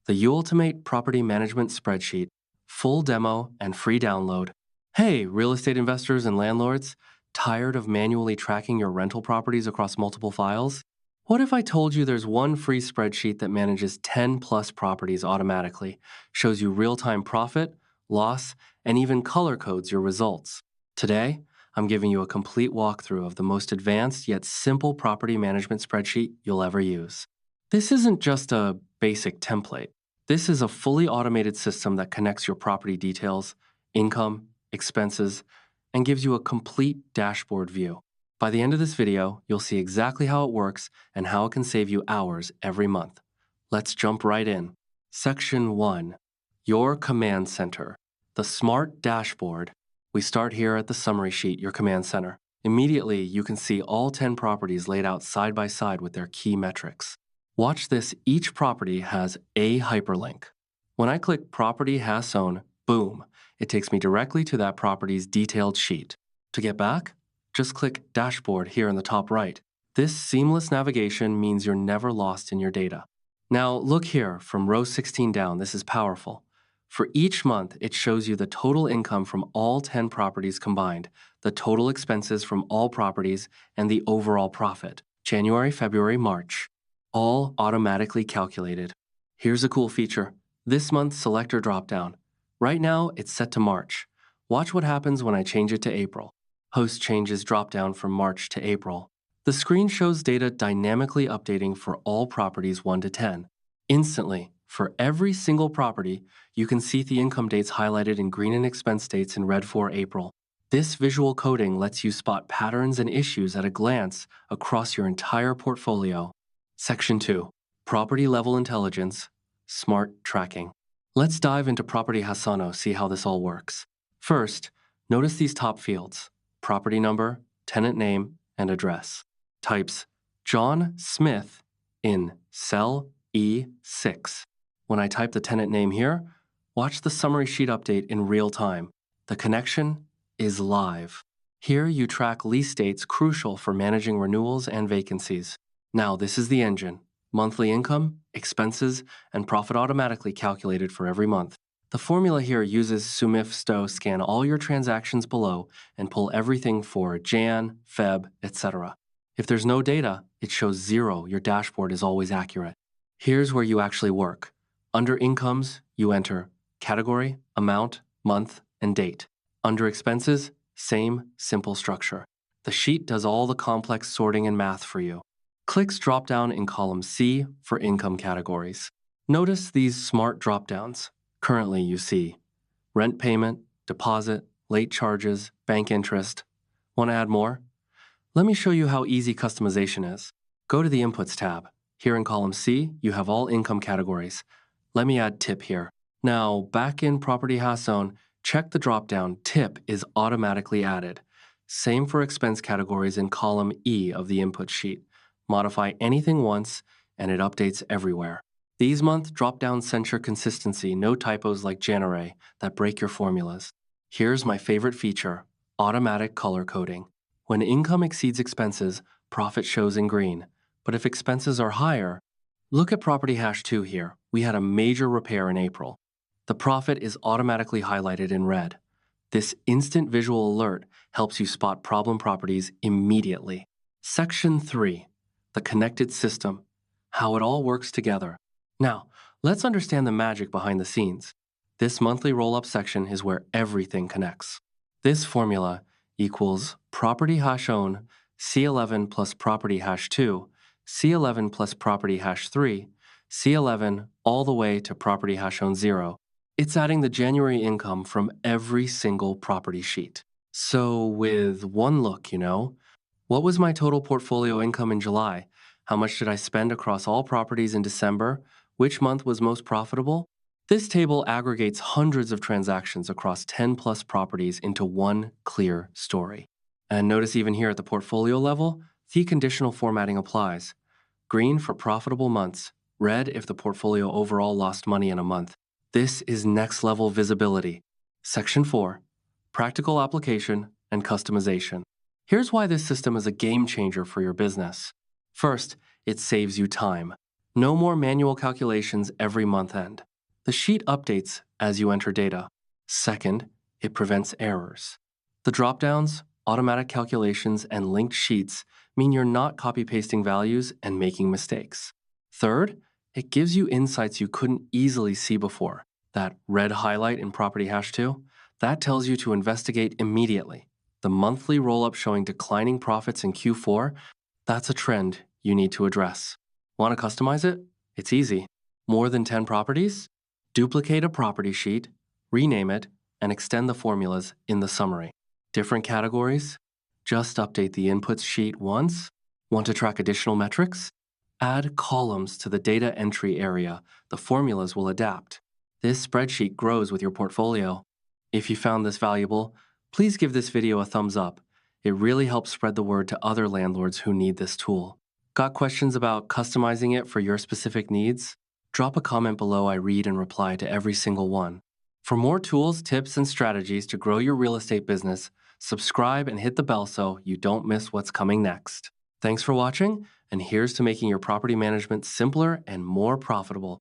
the ultimate property management spreadsheet, full demo and free download. Hey, real estate investors and landlords, tired of manually tracking your rental properties across multiple files? What if I told you there's one free spreadsheet that manages 10 plus properties automatically, shows you real-time profit, loss, and even color codes your results? Today, I'm giving you a complete walkthrough of the most advanced yet simple property management spreadsheet you'll ever use. This isn't just a basic template. This is a fully automated system that connects your property details, income, expenses, and gives you a complete dashboard view. By the end of this video, you'll see exactly how it works and how it can save you hours every month. Let's jump right in. Section 1. Your Command Center. The Smart Dashboard. We start here at the summary sheet, your command center. Immediately, you can see all 10 properties laid out side by side with their key metrics. Watch this, each property has a hyperlink. When I click Property Has Own, boom, it takes me directly to that property's detailed sheet. To get back, just click Dashboard here in the top right. This seamless navigation means you're never lost in your data. Now look here, from row 16 down, this is powerful. For each month, it shows you the total income from all 10 properties combined, the total expenses from all properties, and the overall profit, January, February, March, all automatically calculated. Here's a cool feature. This month's Selector dropdown. Right now, it's set to March. Watch what happens when I change it to April. Host changes dropdown from March to April. The screen shows data dynamically updating for all properties 1 to 10. Instantly, for every single property, you can see the income dates highlighted in green and expense dates in red for April. This visual coding lets you spot patterns and issues at a glance across your entire portfolio. Section 2. Property Level Intelligence, Smart Tracking. Let's dive into Property Has Own, see how this all works. First, notice these top fields: property number, tenant name, and address. Types John Smith in cell E6. When I type the tenant name here, watch the summary sheet update in real time. The connection is live. Here you track lease dates crucial for managing renewals and vacancies. Now this is the engine. Monthly income, expenses, and profit automatically calculated for every month. The formula here uses SUMIFS to scan all your transactions below and pull everything for Jan, Feb, etc. If there's no data, it shows 0. Your dashboard is always accurate. Here's where you actually work. Under Incomes, you enter category, amount, month, and date. Under Expenses, same simple structure. The sheet does all the complex sorting and math for you. Clicks dropdown in column C for income categories. Notice these smart dropdowns. Currently, you see rent payment, deposit, late charges, bank interest. Want to add more? Let me show you how easy customization is. Go to the Inputs tab. Here in column C, you have all income categories. Let me add tip here. Now, back in Property Has Own, check the dropdown. Tip is automatically added. Same for expense categories in column E of the input sheet. Modify anything once, and it updates everywhere. These month dropdowns censure consistency, no typos like January that break your formulas. Here's my favorite feature, automatic color coding. When income exceeds expenses, profit shows in green. But if expenses are higher, look at Property Hash 2 here. We had a major repair in April. The profit is automatically highlighted in red. This instant visual alert helps you spot problem properties immediately. Section 3. The Connected System. How it all works together. Now, let's understand the magic behind the scenes. This monthly roll-up section is where everything connects. This formula equals property hash own, C11 plus property hash 2, C11 plus property hash 3, C11 all the way to property hash own 0. It's adding the January income from every single property sheet. So with one look, what was my total portfolio income in July? How much did I spend across all properties in December? Which month was most profitable? This table aggregates hundreds of transactions across 10 plus properties into one clear story. And notice even here at the portfolio level, the conditional formatting applies. Green for profitable months, red if the portfolio overall lost money in a month. This is next level visibility. Section 4, Practical Application and Customization. Here's why this system is a game changer for your business. First, it saves you time. No more manual calculations every month end. The sheet updates as you enter data. Second, it prevents errors. The dropdowns, automatic calculations, and linked sheets mean you're not copy-pasting values and making mistakes. Third, it gives you insights you couldn't easily see before. That red highlight in Property Hash 2, that tells you to investigate immediately. The monthly roll-up showing declining profits in Q4, that's a trend you need to address. Want to customize it? It's easy. More than 10 properties? Duplicate a property sheet, rename it, and extend the formulas in the summary. Different categories? Just update the inputs sheet once. Want to track additional metrics? Add columns to the data entry area. The formulas will adapt. This spreadsheet grows with your portfolio. If you found this valuable, please give this video a thumbs up. It really helps spread the word to other landlords who need this tool. Got questions about customizing it for your specific needs? Drop a comment below. I read and reply to every single one. For more tools, tips, and strategies to grow your real estate business, subscribe and hit the bell so you don't miss what's coming next. Thanks for watching, and here's to making your property management simpler and more profitable.